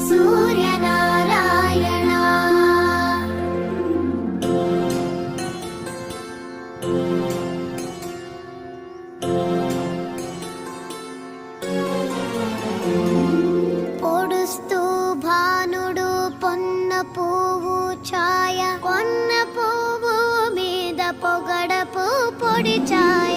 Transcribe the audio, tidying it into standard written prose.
సూర్యనారాయణ పొడుస్తూ భానుడు పొన్న పువ్వు ఛాయ, పొన్న పువ్వు మీద పొగడపు పొడి ఛాయ.